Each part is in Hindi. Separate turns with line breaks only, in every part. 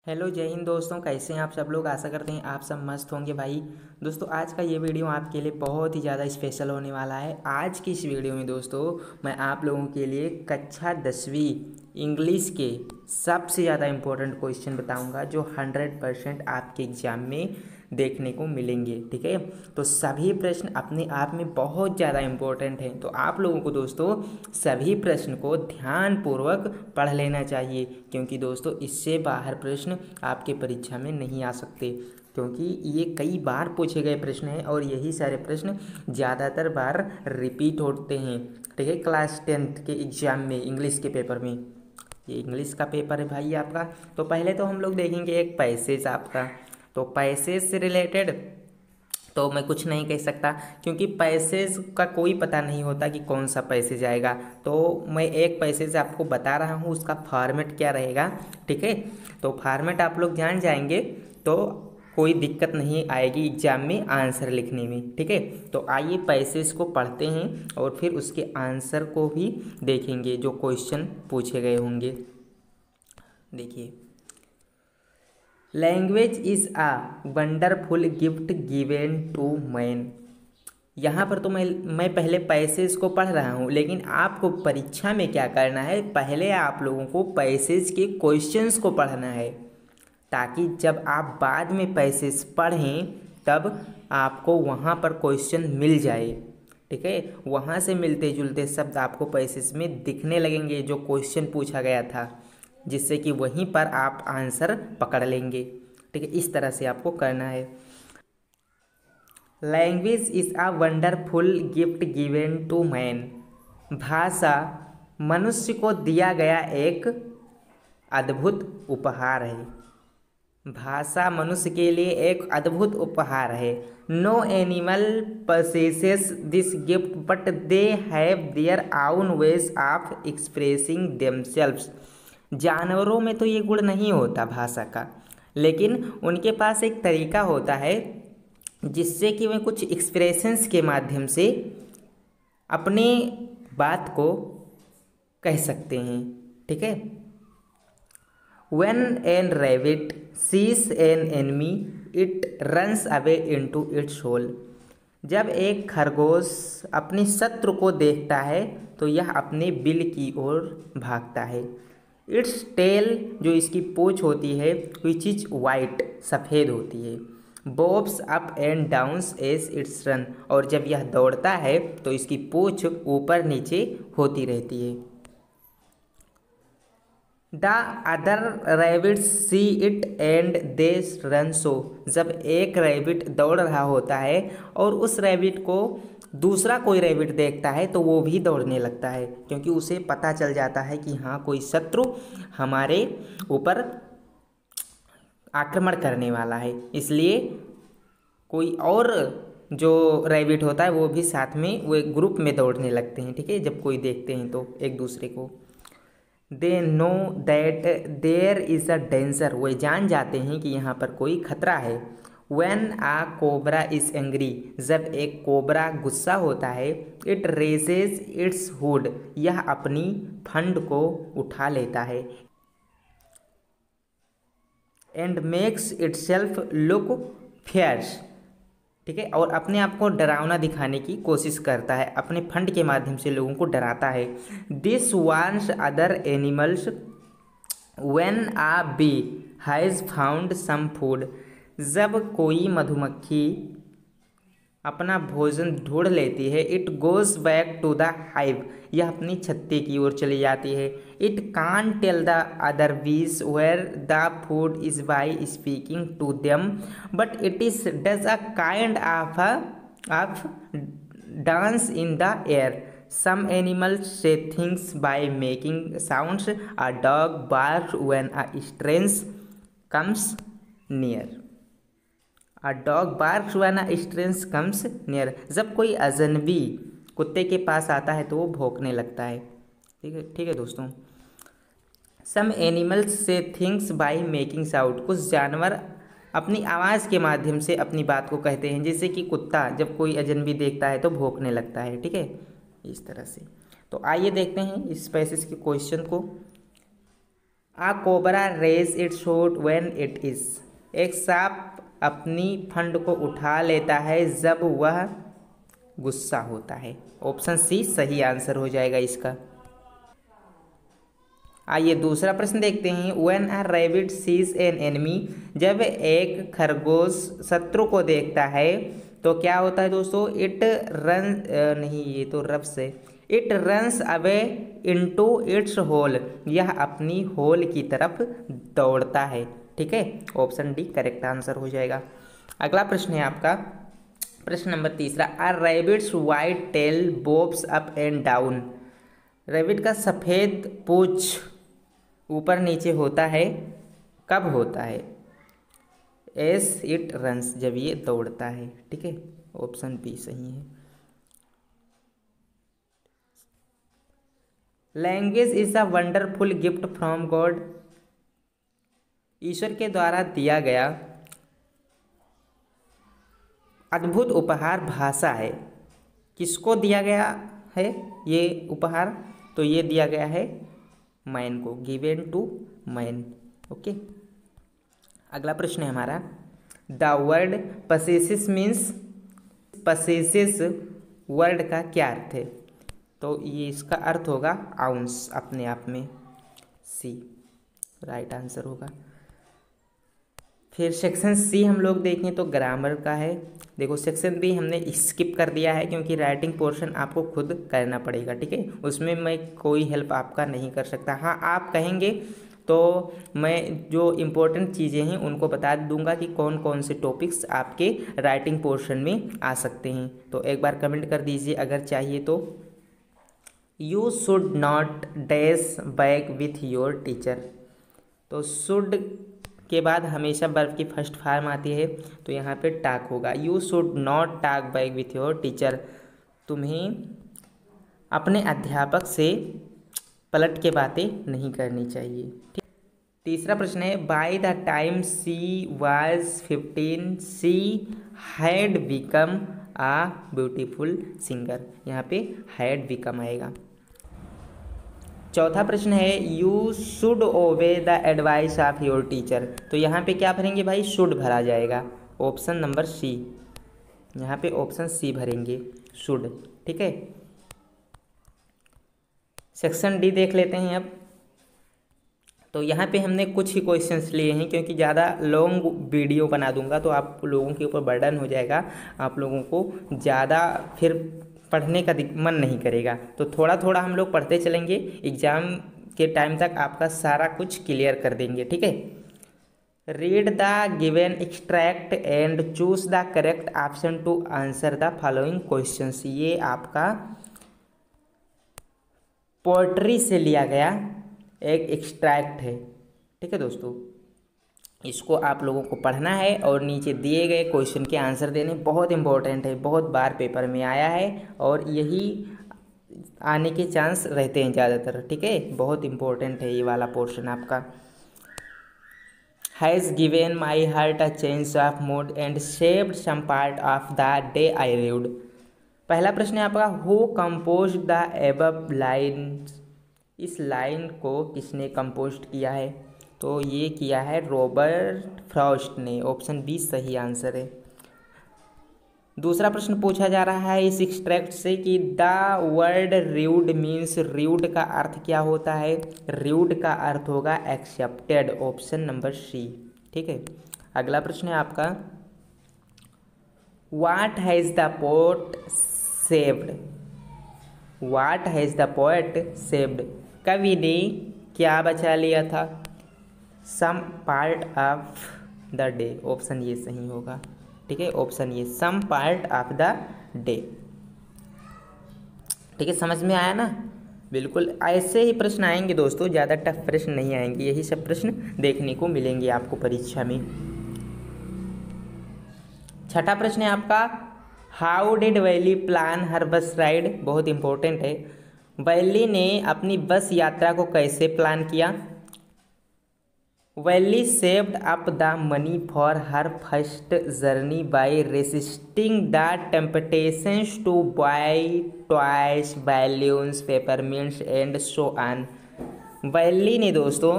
हेलो जय हिंद दोस्तों, कैसे हैं आप सब लोग। आशा करते हैं आप सब मस्त होंगे भाई। दोस्तों आज का ये वीडियो आपके लिए बहुत ही ज़्यादा स्पेशल होने वाला है। आज की इस वीडियो में दोस्तों मैं आप लोगों के लिए कक्षा 10वीं इंग्लिश के सबसे ज़्यादा इम्पोर्टेंट क्वेश्चन बताऊंगा जो 100% आपके एग्जाम में देखने को मिलेंगे। ठीक है, तो सभी प्रश्न अपने आप में बहुत ज़्यादा इम्पोर्टेंट हैं, तो आप लोगों को दोस्तों सभी प्रश्न को ध्यानपूर्वक पढ़ लेना चाहिए, क्योंकि दोस्तों इससे बाहर प्रश्न आपके परीक्षा में नहीं आ सकते, क्योंकि ये कई बार पूछे गए प्रश्न हैं और यही सारे प्रश्न ज़्यादातर बार रिपीट होते हैं। ठीक है, क्लास 10th के एग्जाम में इंग्लिश के पेपर में, ये इंग्लिश का पेपर है भाई आपका। तो पहले तो हम लोग देखेंगे एक पैसेज आपका। तो पैसेज से रिलेटेड तो मैं कुछ नहीं कह सकता, क्योंकि पैसेज का कोई पता नहीं होता कि कौन सा पैसेज आएगा। तो मैं एक पैसेज आपको बता रहा हूँ, उसका फॉर्मेट क्या रहेगा। ठीक है, तो फॉर्मेट आप लोग जान जाएंगे तो कोई दिक्कत नहीं आएगी एग्जाम में आंसर लिखने में। ठीक है, तो आइए पैसेज को पढ़ते हैं और फिर उसके आंसर को भी देखेंगे जो क्वेश्चन पूछे गए होंगे। देखिए, language is a wonderful gift given to man. यहाँ पर तो मैं पहले पैसेज को पढ़ रहा हूँ, लेकिन आपको परीक्षा में क्या करना है, पहले आप लोगों को पैसेज के क्वेश्चंस को पढ़ना है, ताकि जब आप बाद में पैसेज पढ़ें तब आपको वहाँ पर क्वेश्चन मिल जाए। ठीक है, वहाँ से मिलते जुलते शब्द आपको पैसेज में दिखने लगेंगे जो क्वेश्चन पूछा गया था, जिससे कि वहीं पर आप आंसर पकड़ लेंगे। ठीक है, इस तरह से आपको करना है। Language is a wonderful gift given to man. भाषा मनुष्य को दिया गया एक अद्भुत उपहार है। भाषा मनुष्य के लिए एक अद्भुत उपहार है। No animal possesses this gift but they have their own ways of expressing themselves. जानवरों में तो ये गुण नहीं होता भाषा का, लेकिन उनके पास एक तरीका होता है जिससे कि वे कुछ एक्सप्रेशंस के माध्यम से अपनी बात को कह सकते हैं। ठीक है, When an rabbit sees an enemy, it runs away into its hole. जब एक खरगोश अपनी शत्रु को देखता है तो यह अपने बिल की ओर भागता है। इट्स टेल, जो इसकी पूंछ होती है, विच इज वाइट, सफ़ेद होती है। Bobs up and downs as its run, और जब यह दौड़ता है तो इसकी पूंछ ऊपर नीचे होती रहती है। The other rabbits see it and they run so. जब एक रैबिट दौड़ रहा होता है और उस रैबिट को दूसरा कोई रैबिट देखता है तो वो भी दौड़ने लगता है, क्योंकि उसे पता चल जाता है कि हाँ कोई शत्रु हमारे ऊपर आक्रमण करने वाला है। इसलिए कोई और जो रैबिट होता है वो भी साथ में, वो एक ग्रुप में दौड़ने लगते हैं। ठीक है, जब कोई देखते हैं तो एक दूसरे को। They know that there is a danger, वे जान जाते हैं कि यहाँ पर कोई खतरा है। When a cobra is angry, जब एक कोबरा गुस्सा होता है, it raises its hood, यह अपनी फंड को उठा लेता है। And makes itself look fierce, ठीक है, और अपने आप को डरावना दिखाने की कोशिश करता है, अपने फंड के माध्यम से लोगों को डराता है। This warns other animals when a bee has found some food. जब कोई मधुमक्खी अपना भोजन ढूंढ लेती है, it goes back to the hive, यह अपनी छत्ते की ओर चली जाती है। It can tell the other bees where the food is by speaking to them, but it is does a kind of dance in the air. Some animals say things by making sounds. A dog barks when a strange comes near. A dog barks when a stranger comes near, जब कोई अजनबी कुत्ते के पास आता है तो वो भौंकने लगता है। ठीक है दोस्तों। सम animals say things by making sound, कुछ जानवर अपनी आवाज़ के माध्यम से अपनी बात को कहते हैं, जैसे कि कुत्ता जब कोई अजनबी देखता है तो भौंकने लगता है। ठीक है, इस तरह से। तो आइए देखते हैं इस पैसेज के क्वेश्चन को। A cobra raise it shoot when it is. एक सांप अपनी फंड को उठा लेता है जब वह गुस्सा होता है। ऑप्शन सी सही आंसर हो जाएगा इसका। आइए दूसरा प्रश्न देखते हैं। When a rabbit sees an enemy, जब एक खरगोश शत्रु को देखता है तो क्या होता है दोस्तों? इट रन नहीं, ये तो रफ से, it runs away into its hole, यह अपनी होल की तरफ दौड़ता है। ठीक है, ऑप्शन डी करेक्ट आंसर हो जाएगा। अगला प्रश्न है आपका प्रश्न नंबर तीसरा। A rabbit's white tail bobs up and down. Rabbit का सफ़ेद पूंछ ऊपर नीचे होता है, कब होता है? एस इट रन्स, जब ये दौड़ता है। ठीक है, ऑप्शन बी सही है। Language is a wonderful gift from God. ईश्वर के द्वारा दिया गया अद्भुत उपहार भाषा है। किसको दिया गया है ये उपहार? तो ये दिया गया है मैन को, गिवेन टू मैन। ओके, अगला प्रश्न है हमारा। द वर्ड पसेसिस मीन्स, पसेसिस वर्ड का क्या अर्थ है? तो ये इसका अर्थ होगा आउंस, अपने आप में। सी राइट आंसर होगा। फिर सेक्शन सी हम लोग देखें तो ग्रामर का है। देखो सेक्शन बी हमने स्किप कर दिया है क्योंकि राइटिंग पोर्शन आपको खुद करना पड़ेगा। ठीक है, उसमें मैं कोई हेल्प आपका नहीं कर सकता। हाँ, आप कहेंगे तो मैं जो इम्पोर्टेंट चीज़ें हैं उनको बता दूंगा कि कौन कौन से टॉपिक्स आपके राइटिंग पोर्शन में आ सकते हैं। तो एक बार कमेंट कर दीजिए अगर चाहिए तो। You should not dash back with your teacher. तो शुड के बाद हमेशा वर्ब की फर्स्ट फॉर्म आती है, तो यहाँ पे टाक होगा। You should not talk back with your teacher. तुम्हें अपने अध्यापक से पलट के बातें नहीं करनी चाहिए। ठीक। तीसरा प्रश्न है। By the time she was 15 she had become a beautiful singer. यहाँ पे हैड बिकम आएगा। चौथा प्रश्न है। You should obey the advice of your teacher. तो यहाँ पे क्या भरेंगे भाई? शुड भरा जाएगा, ऑप्शन नंबर सी। यहाँ पे ऑप्शन सी भरेंगे, शुड। ठीक है, सेक्शन डी देख लेते हैं अब। तो यहाँ पे हमने कुछ ही क्वेश्चंस लिए हैं क्योंकि ज़्यादा लॉन्ग वीडियो बना दूंगा तो आप लोगों के ऊपर बर्डन हो जाएगा, आप लोगों को ज़्यादा फिर पढ़ने का मन नहीं करेगा। तो थोड़ा थोड़ा हम लोग पढ़ते चलेंगे, एग्ज़ाम के टाइम तक आपका सारा कुछ क्लियर कर देंगे। ठीक है, read the given extract and choose the correct option to answer the following questions. ये आपका पोएट्री से लिया गया एक एक्सट्रैक्ट है। ठीक है दोस्तों, इसको आप लोगों को पढ़ना है और नीचे दिए गए क्वेश्चन के आंसर देने। बहुत इंपॉर्टेंट है, बहुत बार पेपर में आया है और यही आने के चांस रहते हैं ज़्यादातर। ठीक है, बहुत इंपॉर्टेंट है ये वाला पोर्शन आपका। Has given my heart a change of mood and shaped some part of the day I lived. पहला प्रश्न है आपका। Who compose the above line. इस लाइन को किसने कंपोज किया है? तो ये किया है रॉबर्ट फ्रॉस्ट ने, ऑप्शन बी सही आंसर है। दूसरा प्रश्न पूछा जा रहा है इस एक्सट्रैक्ट से कि the word rude means. Rude का अर्थ क्या होता है? र्यूड का अर्थ होगा एक्सेप्टेड, ऑप्शन नंबर सी। ठीक है, अगला प्रश्न है आपका। What has the poet saved. What has the poet saved. कवि ने क्या बचा लिया था? Some part of the day, option ये सही होगा। ठीक है, ऑप्शन ये some part of the day. ठीक है, समझ में आया ना? बिल्कुल ऐसे ही प्रश्न आएंगे दोस्तों, ज़्यादा टफ प्रश्न नहीं आएंगे, यही सब प्रश्न देखने को मिलेंगे आपको परीक्षा में। छठा प्रश्न है आपका। हाउ डिड वैली प्लान हर बस राइड। बहुत इंपॉर्टेंट है। वैली ने अपनी बस यात्रा को कैसे प्लान किया? Valli saved up the money for her first journey by resisting the temptations to buy toys, balloons, peppermints and so on. Valli ने दोस्तों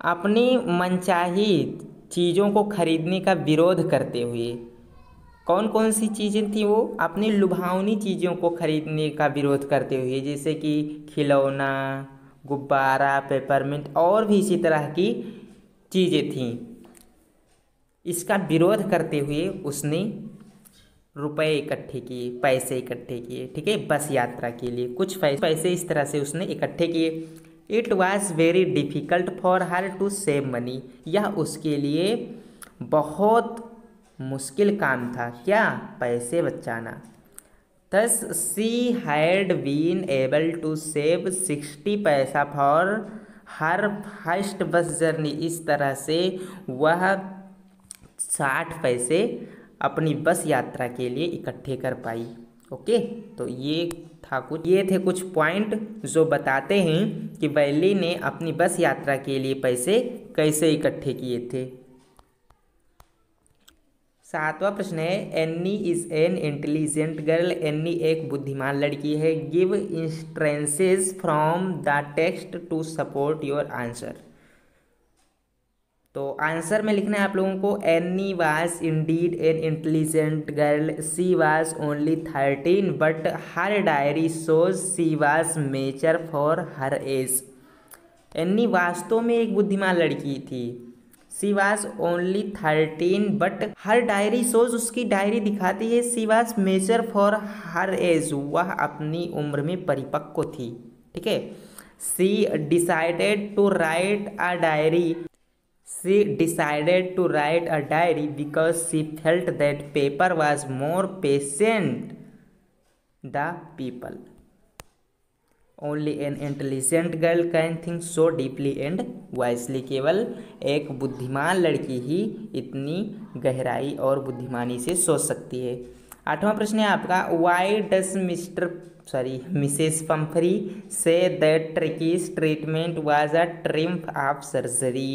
अपनी मनचाही चीज़ों को खरीदने का विरोध करते हुए। कौन कौन सी चीज़ें थी वो? अपनी लुभावनी चीज़ों को खरीदने का विरोध करते हुए, जैसे कि खिलौना, गुब्बारा, पेपरमिंट और भी इसी तरह की चीज़ें थीं। इसका विरोध करते हुए उसने रुपए इकट्ठे किए, पैसे इकट्ठे किए, ठीक है, बस यात्रा के लिए कुछ पैसे इस तरह से उसने इकट्ठे किए। It was very difficult for her to save money. यह उसके लिए बहुत मुश्किल काम था, क्या? पैसे बचाना। Thus she had been able to save 60 paisa for her first bus journey. इस तरह से वह 60 पैसे अपनी बस यात्रा के लिए इकट्ठे कर पाई। ओके, तो ये थे कुछ पॉइंट जो बताते हैं कि वैली ने अपनी बस यात्रा के लिए पैसे कैसे इकट्ठे किए थे। 7वां प्रश्न है, Anne is an intelligent girl. Anne एक बुद्धिमान लड़की है। Give instances from the text to support your answer. तो आंसर में लिखना है आप लोगों को, Anne was indeed an intelligent girl. She was only 13 but her diary shows she was mature for her age. Anne वास्तव में एक बुद्धिमान लड़की थी। She was only 13 but her diary shows, उसकी डायरी दिखाती है, सी was mature for her age, वह अपनी उम्र में परिपक्व थी। ठीक है। She decided to write a diary. She decided to write a diary because she felt that paper was more patient than people. Only an intelligent girl can think so deeply and wisely. केवल एक बुद्धिमान लड़की ही इतनी गहराई और बुद्धिमानी से सोच सकती है। 8वां प्रश्न है आपका, Why does Mrs. Pumphrey say that Tricky's treatment was a triumph of surgery?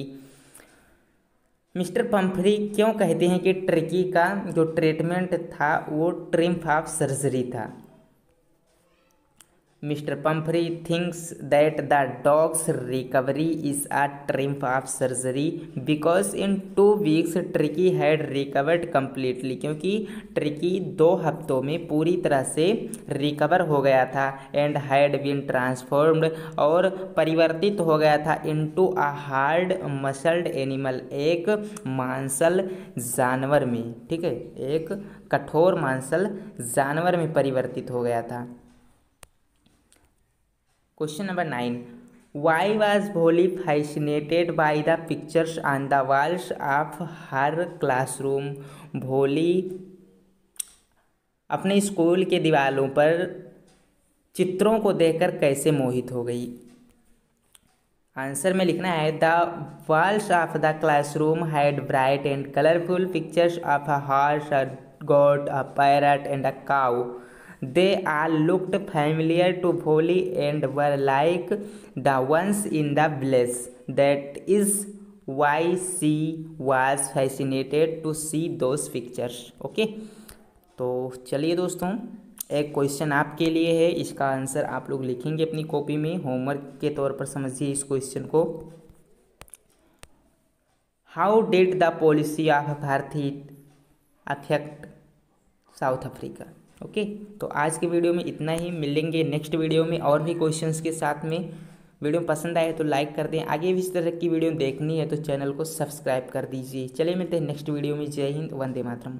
Mister Pumphrey क्यों कहते हैं कि ट्रिकी का जो ट्रीटमेंट था वो ट्रिम्फ ऑफ सर्जरी था? Mister Pumphrey thinks that the dog's recovery is a triumph of surgery because in 2 weeks Tricky had recovered completely. क्योंकि ट्रिकी 2 हफ्तों में पूरी तरह से रिकवर हो गया था। एंड हैड बीन ट्रांसफॉर्म्ड, और परिवर्तित हो गया था, into a hard muscled animal, एक मांसल जानवर में। ठीक है, एक कठोर मांसल जानवर में परिवर्तित हो गया था। क्वेश्चन नंबर 9, वाई वॉज भोली fascinated by the pictures on the walls of her classroom? भोली अपने स्कूल के दीवारों पर चित्रों को देखकर कैसे मोहित हो गई? आंसर में लिखना है, the walls of the classroom had bright and colourful pictures of a horse, a goat, a parrot and a cow. They all looked familiar to Bholi and were like the ones in the village. That is why she was fascinated to see those pictures. Okay? तो चलिए दोस्तों, एक क्वेश्चन आपके लिए है, इसका आंसर आप लोग लिखेंगे अपनी कॉपी में, होमवर्क के तौर पर समझिए इस क्वेश्चन को। How did the policy of apartheid affect south Africa? Okay, तो आज के वीडियो में इतना ही। मिलेंगे नेक्स्ट वीडियो में और भी क्वेश्चंस के साथ में। वीडियो पसंद आए तो लाइक कर दें। आगे भी इस तरह की वीडियो देखनी है तो चैनल को सब्सक्राइब कर दीजिए। चलिए मिलते हैं नेक्स्ट वीडियो में। जय हिंद, वंदे मातरम।